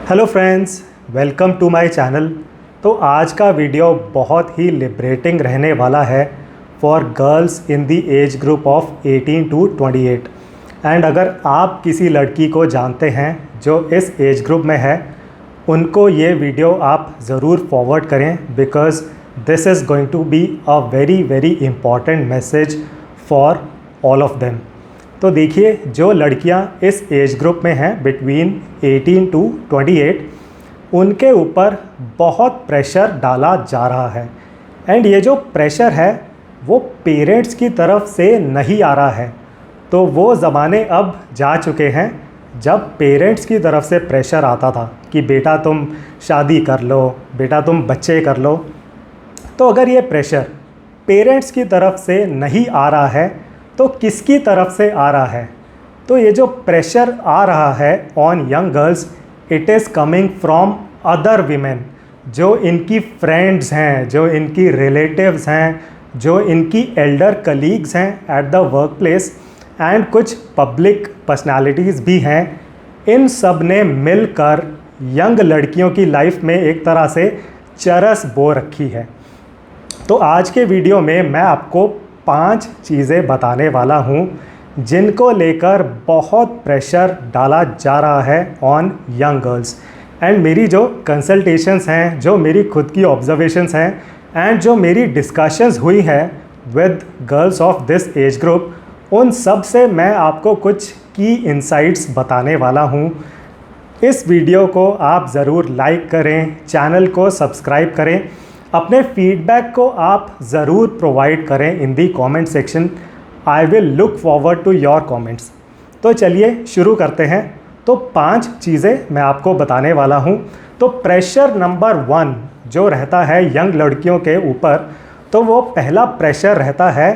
Hello friends, welcome to my channel. तो आज का वीडियो बहुत ही लिबरेटिंग रहने वाला है for girls in the age group of 18 to 28। And अगर आप किसी लड़की को जानते हैं जो इस एज ग्रुप में है, उनको ये वीडियो आप ज़रूर फॉरवर्ड करें, because this is going to be a very very important message for all of them. तो देखिए, जो लड़कियां इस एज ग्रुप में हैं बिटवीन 18 टू 28, उनके ऊपर बहुत प्रेशर डाला जा रहा है। एंड ये जो प्रेशर है वो पेरेंट्स की तरफ से नहीं आ रहा है। तो वो ज़माने अब जा चुके हैं जब पेरेंट्स की तरफ से प्रेशर आता था कि बेटा तुम शादी कर लो, बेटा तुम बच्चे कर लो। तो अगर ये प्रेशर पेरेंट्स की तरफ से नहीं आ रहा है तो किसकी तरफ से आ रहा है? तो ये जो प्रेशर आ रहा है on young girls, it is coming from other women, जो इनकी फ्रेंड्स हैं, जो इनकी रिलेटिव्स हैं, जो इनकी एल्डर कलीग्स हैं at the work place, and कुछ पब्लिक पर्सनालिटीज़ भी हैं। इन सब ने मिलकर यंग लड़कियों की लाइफ में एक तरह से चरस बो रखी है। तो आज के वीडियो में मैं आपको 5 चीज़ें बताने वाला हूँ जिनको लेकर बहुत प्रेशर डाला जा रहा है ऑन यंग गर्ल्स। एंड मेरी जो कंसल्टेशंस हैं, जो मेरी खुद की ऑब्जर्वेशंस हैं, एंड जो मेरी डिस्कशंस हुई हैं with girls of this age group, उन सब से मैं आपको कुछ की इंसाइट्स बताने वाला हूँ। इस वीडियो को आप ज़रूर लाइक करें, चैनल को सब्सक्राइब करें, अपने फीडबैक को आप ज़रूर प्रोवाइड करें in the comment section. I will look forward to your comments. तो चलिए शुरू करते हैं। तो 5 चीज़ें मैं आपको बताने वाला हूं। तो प्रेशर नंबर 1 जो रहता है यंग लड़कियों के ऊपर, तो वो पहला प्रेशर रहता है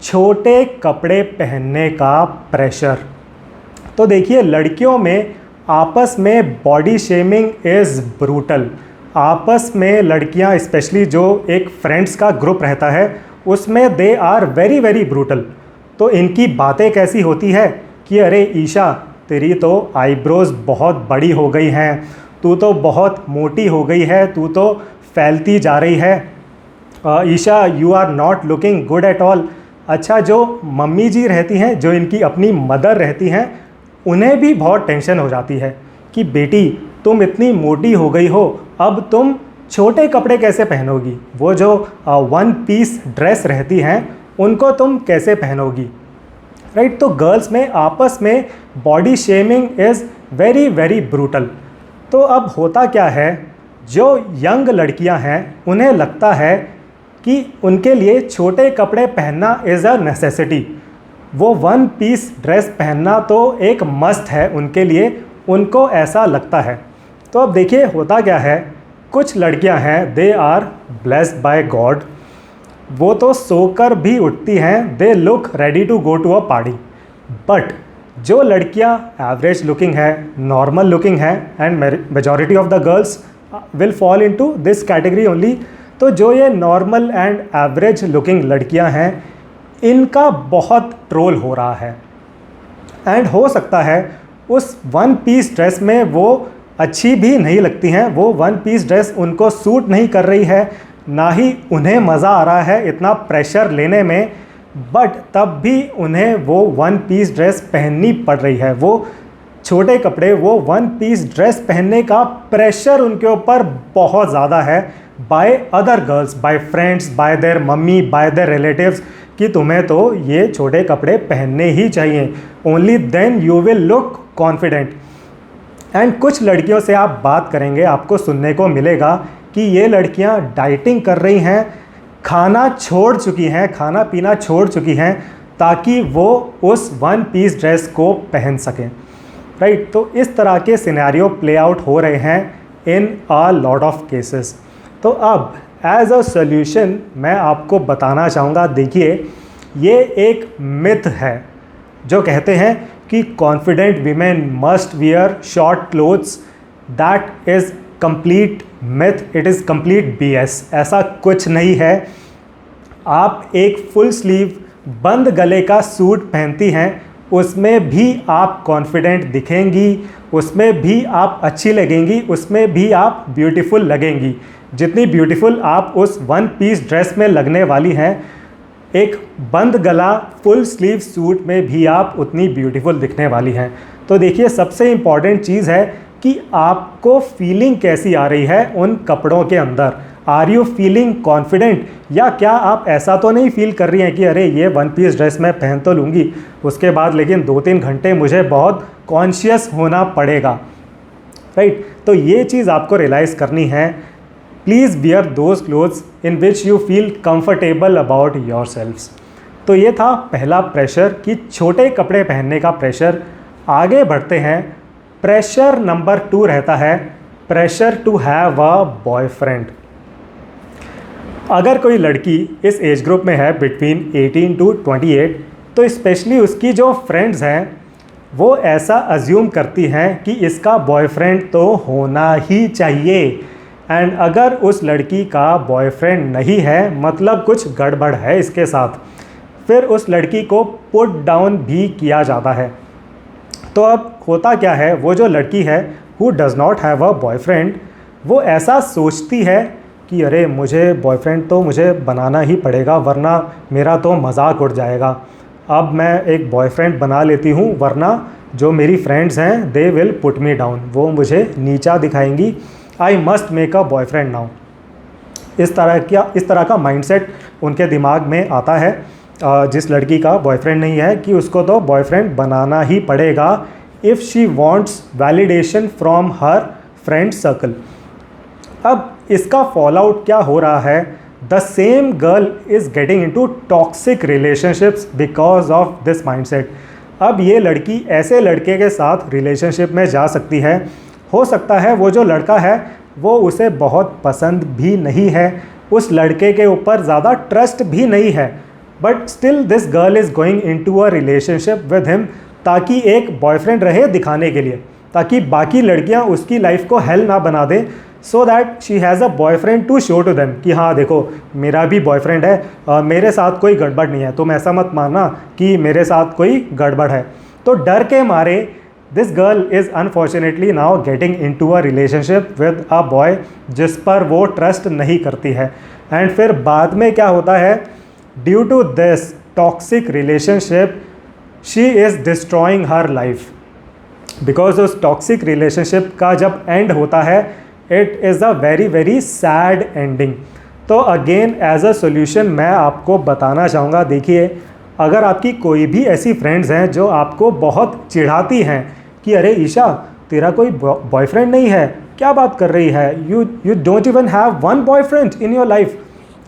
छोटे कपड़े पहनने का प्रेशर। तो देखिए, लड़कियों में आपस में बॉडी शेमिंग इज़ ब्रूटल। आपस में लड़कियां, स्पेशली जो एक फ्रेंड्स का ग्रुप रहता है, उसमें they are very very brutal. तो इनकी बातें कैसी होती है कि अरे ईशा, तेरी तो आईब्रोज़ बहुत बड़ी हो गई हैं, तू तो बहुत मोटी हो गई है, तू तो फैलती जा रही है, Isha you are not looking good at all. अच्छा, जो मम्मी जी रहती हैं, जो इनकी अपनी मदर रहती हैं, उन्हें भी बहुत टेंशन हो जाती है कि बेटी तुम इतनी मोटी हो गई हो, अब तुम छोटे कपड़े कैसे पहनोगी? वो जो 1 पीस ड्रेस रहती हैं उनको तुम कैसे पहनोगी? राइट। तो गर्ल्स में आपस में body shaming is very very brutal. तो अब होता क्या है, जो यंग लड़कियां हैं उन्हें लगता है कि उनके लिए छोटे कपड़े पहनना इज़ अ नेसेसिटी। वो 1 पीस ड्रेस पहनना तो एक मस्ट है उनके लिए, उनको ऐसा लगता है। तो अब देखिए होता क्या है, कुछ लड़कियां हैं, they are blessed by God, वो तो सोकर भी उठती हैं, they look ready to go to a party. But जो लड़कियां एवरेज लुकिंग है, नॉर्मल लुकिंग है, and majority of the girls will fall into this category only. तो जो ये नॉर्मल एंड एवरेज लुकिंग लड़कियां हैं, इनका बहुत ट्रोल हो रहा है। एंड हो सकता है उस 1 पीस ड्रेस में वो अच्छी भी नहीं लगती हैं, वो 1 पीस ड्रेस उनको सूट नहीं कर रही है, ना ही उन्हें मज़ा आ रहा है इतना प्रेशर लेने में, बट तब भी उन्हें वो 1 पीस ड्रेस पहननी पड़ रही है। वो छोटे कपड़े, वो 1 पीस ड्रेस पहनने का प्रेशर उनके ऊपर बहुत ज़्यादा है by other girls, by friends, by their mummy, by their relatives, कि तुम्हें तो ये छोटे कपड़े पहनने ही चाहिए, only then you will look confident. And कुछ लड़कियों से आप बात करेंगे, आपको सुनने को मिलेगा कि ये लड़कियां डाइटिंग कर रही हैं, खाना छोड़ चुकी हैं, खाना पीना छोड़ चुकी हैं, ताकि वो उस 1 पीस ड्रेस को पहन सकें। राइट। तो इस तरह के सिनेरियो प्ले आउट हो रहे हैं इन अ लॉट ऑफ केसेस। तो अब एज अ सॉल्यूशन मैं आपको बताना चाहूँगा, देखिए, ये एक मिथ है जो कहते हैं कि confident women must wear short clothes. That is complete myth, it is complete BS। ऐसा कुछ नहीं है। आप एक फुल स्लीव बंद गले का सूट पहनती हैं, उसमें भी आप कॉन्फिडेंट दिखेंगी, उसमें भी आप अच्छी लगेंगी, उसमें भी आप ब्यूटीफुल लगेंगी। जितनी ब्यूटीफुल आप उस वन पीस ड्रेस में लगने वाली हैं, एक बंद गला फुल स्लीव सूट में भी आप उतनी ब्यूटीफुल दिखने वाली हैं। तो देखिए, सबसे इम्पॉर्टेंट चीज़ है कि आपको फीलिंग कैसी आ रही है उन कपड़ों के अंदर। आर यू फीलिंग कॉन्फिडेंट, या क्या आप ऐसा तो नहीं फील कर रही हैं कि अरे ये वन पीस ड्रेस मैं पहन तो लूँगी, उसके बाद लेकिन 2-3 घंटे मुझे बहुत कॉन्शियस होना पड़ेगा, राइट। तो ये चीज़ आपको रियलाइज़ करनी है। Please wear those clothes in which you feel comfortable about your selves. तो ये था पहला प्रेशर कि छोटे कपड़े पहनने का प्रेशर। आगे बढ़ते हैं। प्रेशर नंबर 2 रहता है pressure to have a boyfriend. अगर कोई लड़की इस एज ग्रुप में है बिटवीन 18 टू 28, तो स्पेशली उसकी जो फ्रेंड्स हैं वो ऐसा अज्यूम करती हैं कि इसका बॉयफ्रेंड तो होना ही चाहिए। एंड अगर उस लड़की का बॉयफ्रेंड नहीं है, मतलब कुछ गड़बड़ है इसके साथ, फिर उस लड़की को पुट डाउन भी किया जाता है। तो अब होता क्या है, वो जो लड़की है who does not have a boyfriend, वो ऐसा सोचती है कि अरे मुझे बॉयफ्रेंड तो मुझे बनाना ही पड़ेगा, वरना मेरा तो मजाक उड़ जाएगा। अब मैं एक बॉयफ्रेंड बना लेती हूँ, वरना जो मेरी फ्रेंड्स हैं they will put me down, वो मुझे नीचा दिखाएंगी। I must make a boyfriend now. इस तरह का माइंडसेट उनके दिमाग में आता है जिस लड़की का बॉयफ्रेंड नहीं है, कि उसको तो बॉयफ्रेंड बनाना ही पड़ेगा if she wants validation from her friend circle. अब इसका फॉल आउट क्या हो रहा है, the same girl is getting into toxic relationships because of this mindset. अब ये लड़की ऐसे लड़के के साथ रिलेशनशिप में जा सकती है, हो सकता है वो जो लड़का है वो उसे बहुत पसंद भी नहीं है, उस लड़के के ऊपर ज़्यादा ट्रस्ट भी नहीं है, but still this girl is going into a relationship with him, ताकि एक बॉयफ्रेंड रहे दिखाने के लिए, ताकि बाकी लड़कियां उसकी लाइफ को हेल ना बना दें, so that she has a boyfriend to show to them कि हाँ देखो मेरा भी बॉयफ्रेंड है, मेरे साथ कोई गड़बड़ नहीं है, तुम ऐसा मत मानना कि मेरे साथ कोई गड़बड़ है। तो डर के मारे this girl is unfortunately now getting into a relationship with a boy जिस पर वो ट्रस्ट नहीं करती है। एंड फिर बाद में क्या होता है, due to this toxic relationship she is destroying her life, because उस टॉक्सिक रिलेशनशिप का जब एंड होता है it is a very very sad ending. तो अगेन एज अ सोल्यूशन मैं आपको बताना चाहूँगा, देखिए अगर आपकी कोई भी ऐसी फ्रेंड्स हैं जो आपको बहुत चिढ़ाती हैं कि अरे ईशा तेरा कोई बॉयफ्रेंड नहीं है, क्या बात कर रही है, you don't even have one boyfriend in your life,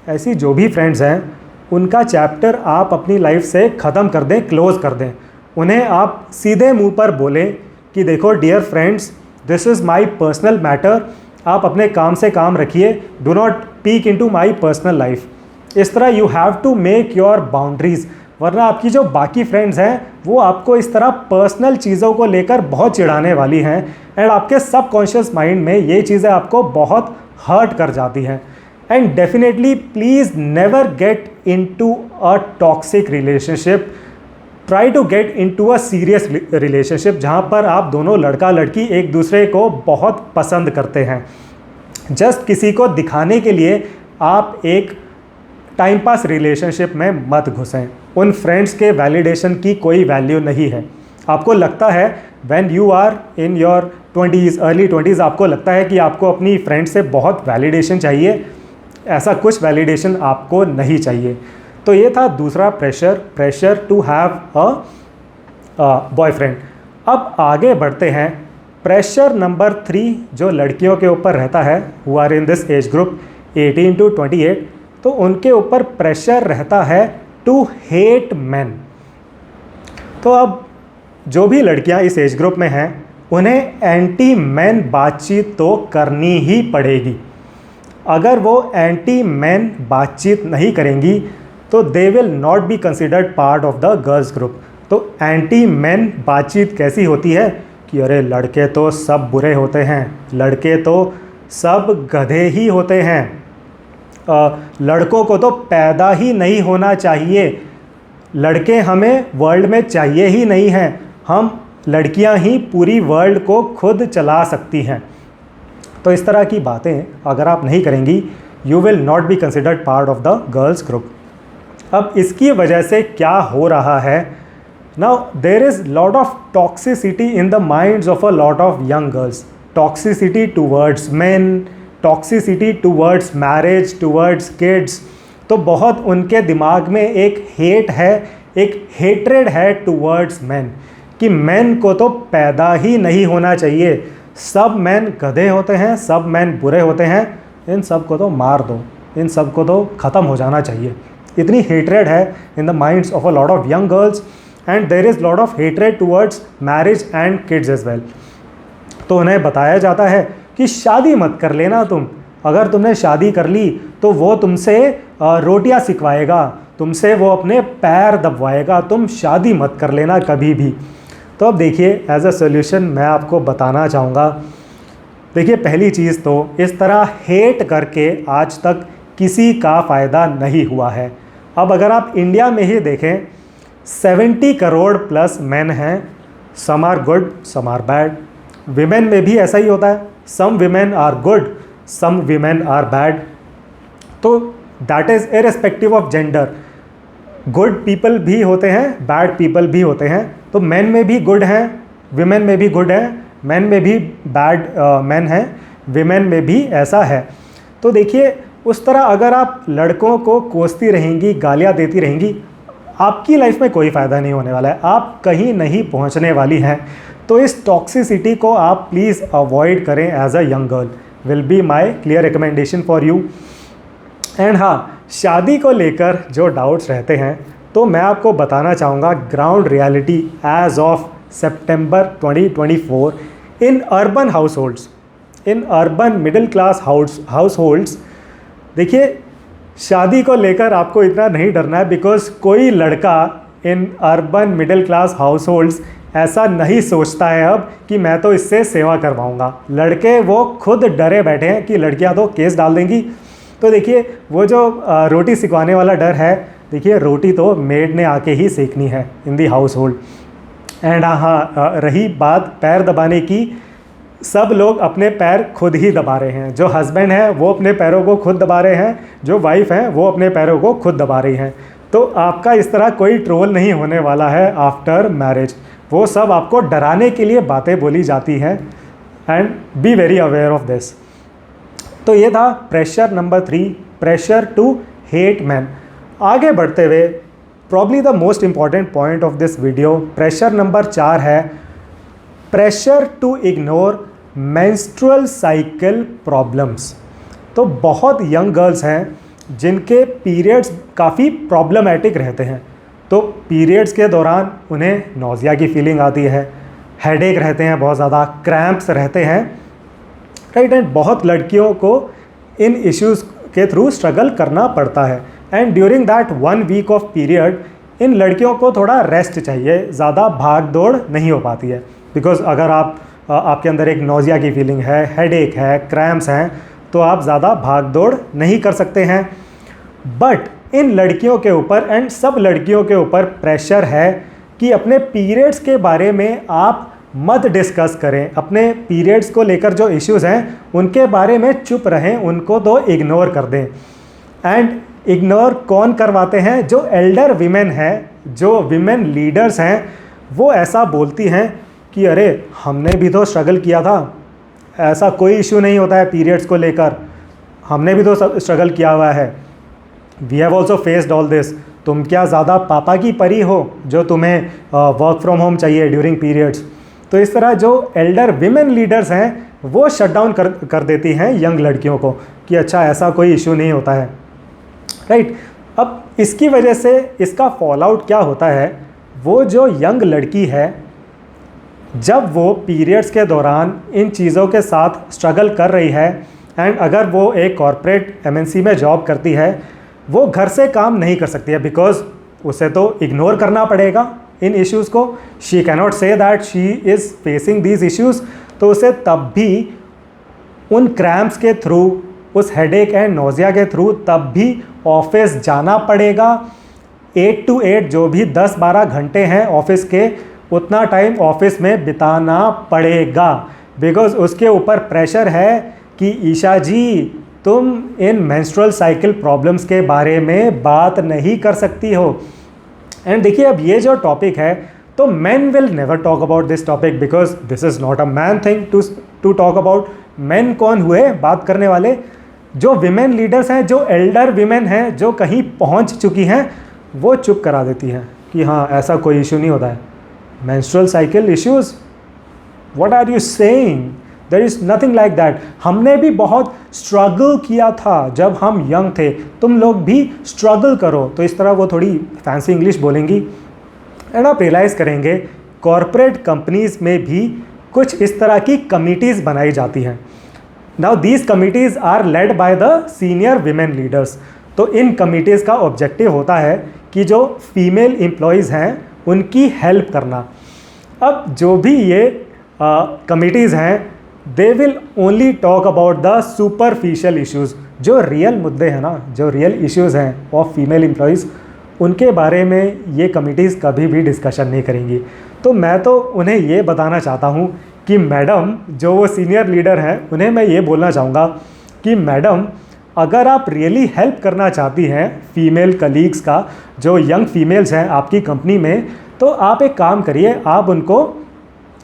ऐसी जो भी फ्रेंड्स हैं उनका चैप्टर आप अपनी लाइफ से ख़त्म कर दें, क्लोज़ कर दें। उन्हें आप सीधे मुंह पर बोलें कि देखो dear friends, this is my personal matter, आप अपने काम से काम रखिए, do not peek into my personal life. इस तरह you have to make your boundaries, वरना आपकी जो बाकी फ्रेंड्स हैं वो आपको इस तरह पर्सनल चीज़ों को लेकर बहुत चिढ़ाने वाली हैं, एंड आपके सबकॉन्शियस माइंड में ये चीज़ें आपको बहुत हर्ट कर जाती हैं। And definitely please never get into a toxic relationship, try to get into a serious relationship जहाँ पर आप दोनों लड़का लड़की एक दूसरे को बहुत पसंद करते हैं। जस्ट किसी को दिखाने के लिए आप एक टाइम पास रिलेशनशिप में मत घुसें। उन फ्रेंड्स के वैलिडेशन की कोई वैल्यू नहीं है। आपको लगता है when you are in your 20s early 20s आपको लगता है कि आपको अपनी फ्रेंड से बहुत वैलिडेशन चाहिए, ऐसा कुछ वैलिडेशन आपको नहीं चाहिए। तो ये था दूसरा pressure to have a boyfriend. अब आगे बढ़ते हैं। प्रेशर नंबर 3 जो लड़कियों के ऊपर रहता है who are in this age group 18 to 28, तो उनके ऊपर प्रेशर रहता है टू हेट मैन। तो अब जो भी लड़कियां इस एज ग्रुप में हैं उन्हें एंटी मैन बातचीत तो करनी ही पड़ेगी। अगर वो एंटी मैन बातचीत नहीं करेंगी तो they will not be considered part of the girls group. तो एंटी मैन बातचीत कैसी होती है कि अरे लड़के तो सब बुरे होते हैं, लड़के तो सब गधे ही होते हैं, लड़कों को तो पैदा ही नहीं होना चाहिए, लड़के हमें वर्ल्ड में चाहिए ही नहीं हैं, हम लड़कियां ही पूरी वर्ल्ड को खुद चला सकती हैं। तो इस तरह की बातें अगर आप नहीं करेंगी, you will not be considered part of the girls group. अब इसकी वजह से क्या हो रहा है, now there is lot of toxicity in the minds of a lot of young girls, toxicity towards main, toxicity towards marriage, towards kids. तो बहुत उनके दिमाग में एक हेट है, एक हेट्रेड है टूवर्ड्स मैन, कि मैन को तो पैदा ही नहीं होना चाहिए, सब मैन गधे होते हैं, सब मैन बुरे होते हैं, इन सब को तो मार दो, इन सब को तो ख़त्म हो जाना चाहिए। इतनी हेट्रेड है in the minds of a lot of young girls, and there is lot of hatred towards marriage and kids as well. तो उन्हें बताया जाता है कि शादी मत कर लेना तुम, अगर तुमने शादी कर ली तो वो तुमसे रोटियां सिखवाएगा, तुमसे वो अपने पैर दबवाएगा, तुम शादी मत कर लेना कभी भी। तो अब देखिए, एज अ सोल्यूशन मैं आपको बताना चाहूँगा, देखिए पहली चीज़ तो इस तरह हेट करके आज तक किसी का फ़ायदा नहीं हुआ है। अब अगर आप इंडिया में ही देखें, 70 करोड़ प्लस मैन हैं, some are good some are bad. Women में भी ऐसा ही होता है, some women are good some women are bad. तो that is irrespective of gender, good people भी होते हैं, बैड पीपल भी होते हैं। तो मैन में भी गुड हैं, विमेन में भी गुड हैं, मैन में भी बैड मैन हैं, विमेन में भी ऐसा है। तो देखिए, उस तरह अगर आप लड़कों को कोसती रहेंगी, गालियाँ देती रहेंगी, आपकी लाइफ में कोई फ़ायदा नहीं होने वाला है, आप कहीं नहीं पहुंचने वाली हैं। तो इस टॉक्सिसिटी को आप प्लीज़ अवॉइड करें as a young girl, will be my clear recommendation for you. And हाँ, शादी को लेकर जो डाउट्स रहते हैं, तो मैं आपको बताना चाहूँगा ground reality as of September 2024 in urban households, in urban middle class households. देखिए, शादी को लेकर आपको इतना नहीं डरना है, बिकॉज कोई लड़का इन अर्बन मिडिल क्लास हाउसहोल्ड्स ऐसा नहीं सोचता है अब कि मैं तो इससे सेवा करवाऊंगा। लड़के वो खुद डरे बैठे हैं कि लड़कियां तो केस डाल देंगी। तो देखिए, वो जो रोटी सिखवाने वाला डर है, देखिए रोटी तो मेड ने आके ही सेकनी है इन दी हाउस होल्ड। एंड हाँ, रही बात पैर दबाने की, सब लोग अपने पैर खुद ही दबा रहे हैं। जो हस्बैंड है वो अपने पैरों को खुद दबा रहे हैं, जो वाइफ हैं वो अपने पैरों को खुद दबा रही हैं। तो आपका इस तरह कोई ट्रोल नहीं होने वाला है आफ्टर मैरिज, वो सब आपको डराने के लिए बातें बोली जाती हैं, and be very aware of this. तो ये था pressure number 3, pressure to hate man. आगे बढ़ते हुए, probably the most important point of this video, pressure number 4 है pressure to ignore menstrual cycle problems. तो बहुत यंग गर्ल्स हैं जिनके पीरियड्स काफ़ी प्रॉब्लमेटिक रहते हैं। तो पीरियड्स के दौरान उन्हें नौजिया की फीलिंग आती है, हेडेक रहते हैं, बहुत ज़्यादा क्रैम्प्स रहते हैं, राइट। एंड बहुत लड़कियों को इन इश्यूज़ के थ्रू स्ट्रगल करना पड़ता है। And during that 1 week of period इन लड़कियों को थोड़ा रेस्ट चाहिए, ज़्यादा भाग दौड़ नहीं हो पाती है। बिकॉज अगर आपके अंदर एक नौजिया की फीलिंग है, हेडेक है, क्रैम्प्स हैं, तो आप ज़्यादा भाग दौड़ नहीं कर सकते हैं। बट इन लड़कियों के ऊपर एंड सब लड़कियों के ऊपर प्रेशर है कि अपने पीरियड्स के बारे में आप मत डिस्कस करें, अपने पीरियड्स को लेकर जो इश्यूज़ हैं उनके बारे में चुप रहें, उनको तो इग्नोर कर दें। एंड इग्नोर कौन करवाते हैं? जो एल्डर विमेन हैं, जो विमेन लीडर्स हैं, वो ऐसा बोलती हैं कि अरे हमने भी तो स्ट्रगल किया था, ऐसा कोई इशू नहीं होता है पीरियड्स को लेकर, हमने भी तो स्ट्रगल किया हुआ है, we have also faced all this. तुम क्या ज़्यादा पापा की परी हो जो तुम्हें वर्क फ्रॉम होम चाहिए ड्यूरिंग पीरियड्स? तो इस तरह जो एल्डर विमेन लीडर्स हैं वो शट डाउन कर देती हैं यंग लड़कियों को कि अच्छा ऐसा कोई इशू नहीं होता है, राइट। अब इसकी वजह से इसका फॉल आउट क्या होता है, वो जो यंग लड़की है जब वो पीरियड्स के दौरान इन चीज़ों के साथ स्ट्रगल कर रही है, एंड अगर वो एक कॉर्पोरेट MNC में जॉब करती है, वो घर से काम नहीं कर सकती है, बिकॉज उसे तो इग्नोर करना पड़ेगा इन इश्यूज़ को। She cannot say that she is facing these issues. तो उसे तब भी उन क्रैम्प्स के थ्रू, उस हेडेक एंड नोजिया के थ्रू तब भी ऑफिस जाना पड़ेगा। 8 to 8 जो भी 10-12 घंटे हैं ऑफिस के, उतना टाइम ऑफिस में बिताना पड़ेगा, बिकॉज उसके ऊपर प्रेशर है कि ईशा जी तुम इन मेंस्ट्रुअल साइकिल प्रॉब्लम्स के बारे में बात नहीं कर सकती हो। एंड देखिए, अब ये जो टॉपिक है, तो man will never talk about this topic because this is not a man thing to talk about. Man कौन हुए बात करने वाले? जो विमेन लीडर्स हैं, जो एल्डर विमेन हैं, जो कहीं पहुंच चुकी हैं, वो चुप करा देती हैं कि हाँ ऐसा कोई इशू नहीं होता है। Menstrual cycle issues, what are you saying? There is nothing like that. हमने भी बहुत स्ट्रगल किया था जब हम यंग थे, तुम लोग भी स्ट्रगल करो। तो इस तरह वो थोड़ी फैंसी इंग्लिश बोलेंगी एंड आप रियलाइज़ करेंगे कॉरपोरेट कंपनीज़ में भी कुछ इस तरह की कमिटीज़ बनाई जाती हैं। Now these committees are led by the senior women leaders. तो इन कमिटीज़ का ऑब्जेक्टिव होता है कि जो फीमेल एम्प्लॉयज़ हैं उनकी हेल्प करना। अब जो भी ये कमिटीज़ हैं, they will only talk about the superficial issues. जो रियल मुद्दे हैं ना, जो रियल इश्यूज़ हैं ऑफ फीमेल एम्प्लॉयज़, उनके बारे में ये कमिटीज़ कभी भी डिस्कशन नहीं करेंगी। तो मैं तो उन्हें ये बताना चाहता हूँ कि मैडम, जो वो सीनियर लीडर हैं, उन्हें मैं ये बोलना चाहूँगा कि मैडम, अगर आप रियली हेल्प करना चाहती हैं फीमेल कलीग्स का, जो यंग फीमेल्स हैं आपकी कंपनी में, तो आप एक काम करिए, आप उनको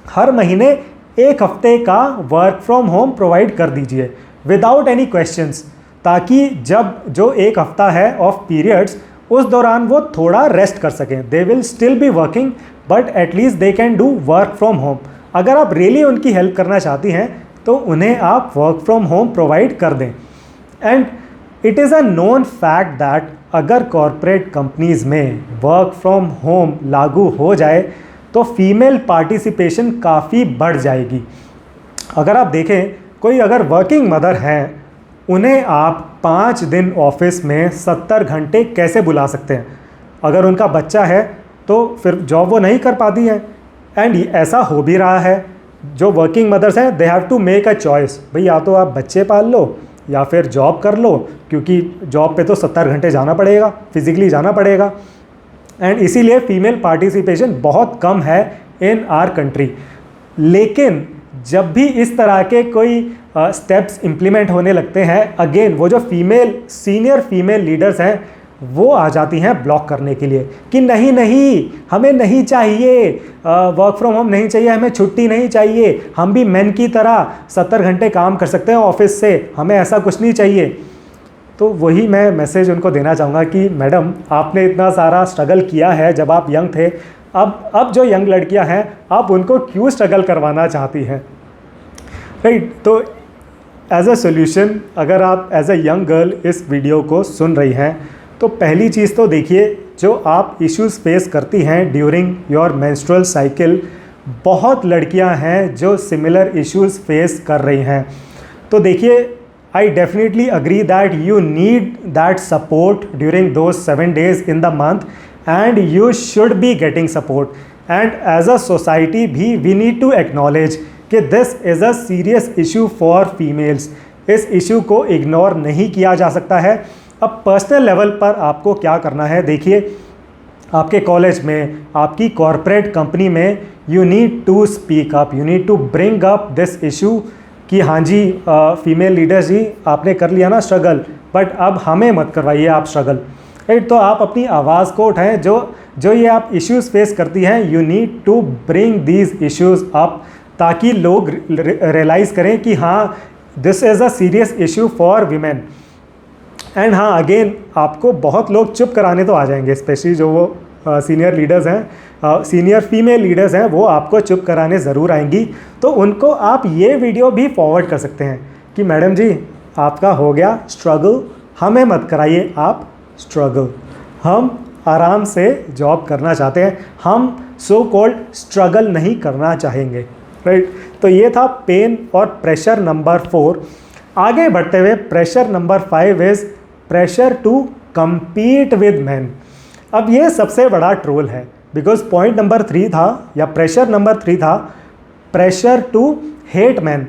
हर महीने 1 हफ्ते का वर्क फ्रॉम होम प्रोवाइड कर दीजिए विदाउट एनी क्वेश्चंस, ताकि जब जो 1 हफ्ता है ऑफ पीरियड्स, उस दौरान वो थोड़ा रेस्ट कर सकें। They will still be working but at least they can do work from home. अगर आप रियली उनकी हेल्प करना चाहती हैं तो उन्हें आप वर्क फ्रॉम होम प्रोवाइड कर दें। And it is a known fact that अगर कॉरपोरेट कंपनीज़ में वर्क फ्रॉम होम लागू हो जाए तो फीमेल पार्टिसिपेशन काफ़ी बढ़ जाएगी। अगर आप देखें, कोई अगर वर्किंग मदर हैं, उन्हें आप 5 दिन ऑफिस में 70 घंटे कैसे बुला सकते हैं? अगर उनका बच्चा है तो फिर जॉब वो नहीं कर पाती हैं। एंड ऐसा हो भी रहा है। जो वर्किंग मदर्स हैं, they have to make a choice, भाई या तो आप बच्चे पाल लो या फिर जॉब कर लो, क्योंकि जॉब पे तो 70 घंटे जाना पड़ेगा, फिजिकली जाना पड़ेगा। एंड इसीलिए फीमेल पार्टिसिपेशन बहुत कम है इन आवर कंट्री। लेकिन जब भी इस तरह के कोई स्टेप्स इम्प्लीमेंट होने लगते हैं, अगेन वो जो सीनियर फीमेल लीडर्स हैं, वो आ जाती हैं ब्लॉक करने के लिए कि नहीं नहीं, हमें नहीं चाहिए वर्क फ्रॉम होम, नहीं चाहिए, हमें छुट्टी नहीं चाहिए, हम भी मैन की तरह 70 घंटे काम कर सकते हैं ऑफिस से, हमें ऐसा कुछ नहीं चाहिए। तो वही मैं मैसेज उनको देना चाहूँगा कि मैडम, आपने इतना सारा स्ट्रगल किया है जब आप यंग थे, अब जो यंग लड़कियां हैं, आप उनको क्यों स्ट्रगल करवाना चाहती हैं? राइट। तो एज अ सोल्यूशन, अगर आप एज अ यंग गर्ल इस वीडियो को सुन रही हैं, तो पहली चीज़ तो देखिए, जो आप इश्यूज़ फेस करती हैं ड्यूरिंग योर मेंस्ट्रुअल साइकिल, बहुत लड़कियां हैं जो सिमिलर इश्यूज़ फेस कर रही हैं। तो देखिए, I definitely agree that you need that support during those 7 days in the month, and you should be getting support. And as a society भी we need to acknowledge कि this is a serious issue for females. इस issue को ignore नहीं किया जा सकता है। अब पर्सनल लेवल पर आपको क्या करना है, देखिए, आपके कॉलेज में, आपकी कॉरपोरेट कंपनी में, you need to speak up, you need to bring up this issue कि हाँ जी, फीमेल लीडर्स जी, आपने कर लिया ना स्ट्रगल, बट अब हमें मत करवाइए आप स्ट्रगल। राइट। तो आप अपनी आवाज़ को उठाएं, जो ये आप इश्यूज़ फेस करती हैं, you need to bring these issues up, ताकि लोग रियलाइज़ करें कि हाँ, this is a serious issue for women. And हाँ, अगेन आपको बहुत लोग चुप कराने तो आ जाएंगे, स्पेशली जो वो सीनियर लीडर्स हैं, सीनियर फीमेल लीडर्स हैं, वो आपको चुप कराने ज़रूर आएंगी। तो उनको आप ये वीडियो भी फॉरवर्ड कर सकते हैं कि मैडम जी, आपका हो गया स्ट्रगल, हमें मत कराइए आप स्ट्रगल, हम आराम से जॉब करना चाहते हैं, हम सो कॉल्ड स्ट्रगल नहीं करना चाहेंगे। राइट। तो ये था पेन और प्रेशर नंबर 4। आगे बढ़ते हुए pressure number 5 is pressure to compete with man. अब ये सबसे बड़ा ट्रोल है, बिकॉज पॉइंट नंबर 3 था, या प्रेशर नंबर 3 था, प्रेशर टू हेट मैन।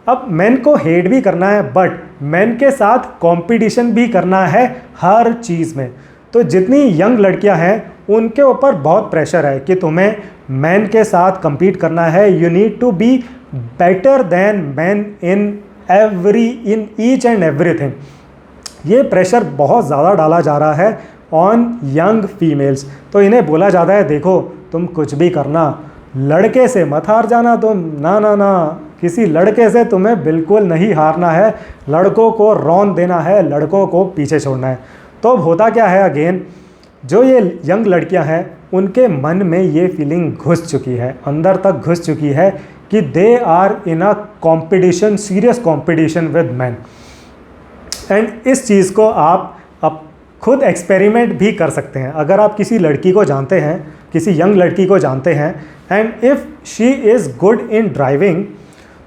अब मैन को हेट भी करना है, बट मैन के साथ कंपटीशन भी करना है हर चीज़ में। तो जितनी यंग लड़कियां हैं उनके ऊपर बहुत प्रेशर है कि तुम्हें मैन के साथ compete करना है, you need to be better than man in each and everything. ये प्रेशर बहुत ज़्यादा डाला जा रहा है ऑन यंग फीमेल्स। तो इन्हें बोला जाता है देखो तुम कुछ भी करना, लड़के से मत हार जाना तुम, ना ना ना, किसी लड़के से तुम्हें बिल्कुल नहीं हारना है, लड़कों को रौंद देना है, लड़कों को पीछे छोड़ना है। तो अब होता क्या है, अगेन जो ये यंग लड़कियां हैं उनके मन में ये फीलिंग घुस चुकी है, अंदर तक घुस चुकी है कि they are in a competition, serious competition with man. And इस चीज़ को आप अब खुद एक्सपेरिमेंट भी कर सकते हैं। अगर आप किसी लड़की को जानते हैं, किसी यंग लड़की को जानते हैं, and if she is good in driving,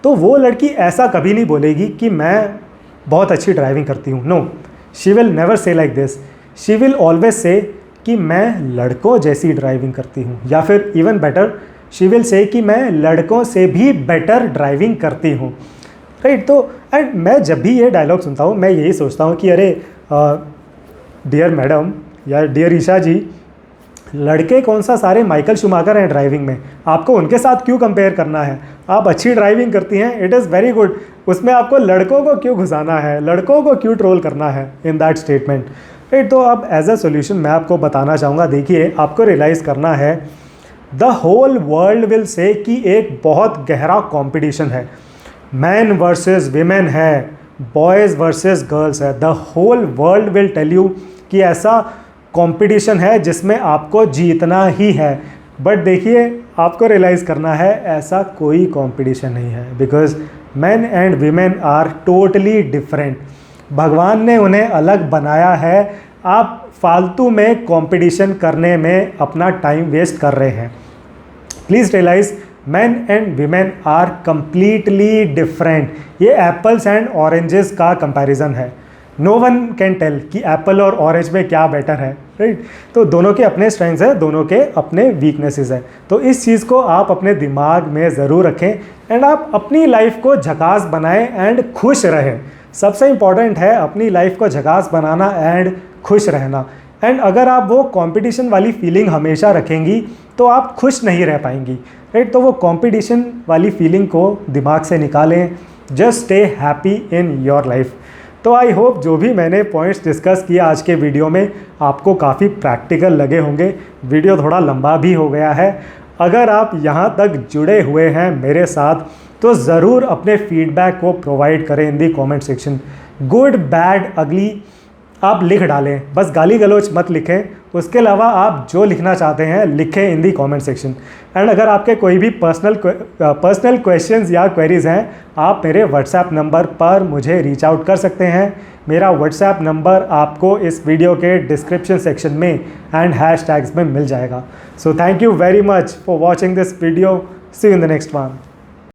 तो वो लड़की ऐसा कभी नहीं बोलेगी कि मैं बहुत अच्छी ड्राइविंग करती हूँ। No, she will never say like this. She will always say कि मैं लड़कों जैसी ड्राइविंग करती हूँ, या फिर even better she will say कि मैं लड़कों से भी बेटर ड्राइविंग करती हूँ, राइट। तो एंड मैं जब भी ये डायलॉग सुनता हूँ मैं यही सोचता हूँ कि अरे डियर मैडम या डियर ईशा जी, लड़के कौन सा सारे माइकल शूमाकर हैं ड्राइविंग में, आपको उनके साथ क्यों कंपेयर करना है? आप अच्छी ड्राइविंग करती हैं, इट इज़ वेरी गुड, उसमें आपको लड़कों को क्यों घुसाना है, लड़कों को क्यों ट्रोल करना है इन दैट स्टेटमेंट, राइट। तो अब एज अ सोल्यूशन मैं आपको बताना चाहूँगा, देखिए आपको रियलाइज़ करना है the whole world will say कि एक बहुत गहरा कॉम्पिटिशन है, मैन वर्सेस वीमेन है, बॉयज़ वर्सेस गर्ल्स है। The whole world will tell you कि ऐसा कंपटीशन है जिसमें आपको जीतना ही है। बट देखिए आपको रियलाइज़ करना है ऐसा कोई कंपटीशन नहीं है, because man and women are totally different. भगवान ने उन्हें अलग बनाया है, आप फालतू में कंपटीशन करने में अपना टाइम वेस्ट कर रहे हैं। Please realize man and women are completely different. ये एप्पल्स एंड ऑरेंजेस का कंपैरिजन है। नो वन कैन टेल कि एप्पल और ऑरेंज में क्या बेटर है, राइट। तो दोनों के अपने स्ट्रेंथ्स हैं, दोनों के अपने वीकनेसेस हैं। तो इस चीज़ को आप अपने दिमाग में ज़रूर रखें एंड आप अपनी लाइफ को झकास बनाएं एंड खुश रहें। सबसे इम्पॉर्टेंट है अपनी लाइफ को झकास बनाना एंड खुश रहना। एंड अगर आप वो कंपटीशन वाली फीलिंग हमेशा रखेंगी तो आप खुश नहीं रह पाएंगी, राइट। तो वो कंपटीशन वाली फीलिंग को दिमाग से निकालें, just stay happy in your life. तो आई होप जो भी मैंने पॉइंट्स डिस्कस किया आज के वीडियो में आपको काफ़ी प्रैक्टिकल लगे होंगे। वीडियो थोड़ा लंबा भी हो गया है। अगर आप यहाँ तक जुड़े हुए हैं मेरे साथ तो ज़रूर अपने फीडबैक को प्रोवाइड करें in the comment section. Good, bad, अगली आप लिख डालें, बस गाली गलौच मत लिखें। उसके अलावा आप जो लिखना चाहते हैं लिखें इन दी कमेंट सेक्शन। एंड अगर आपके कोई भी पर्सनल क्वेश्चंस या क्वेरीज़ हैं आप मेरे व्हाट्सएप नंबर पर मुझे रीच आउट कर सकते हैं। मेरा व्हाट्सएप नंबर आपको इस वीडियो के डिस्क्रिप्शन सेक्शन में एंड हैशटैग्स में मिल जाएगा। So thank you very much for watching this video. See you in the next one.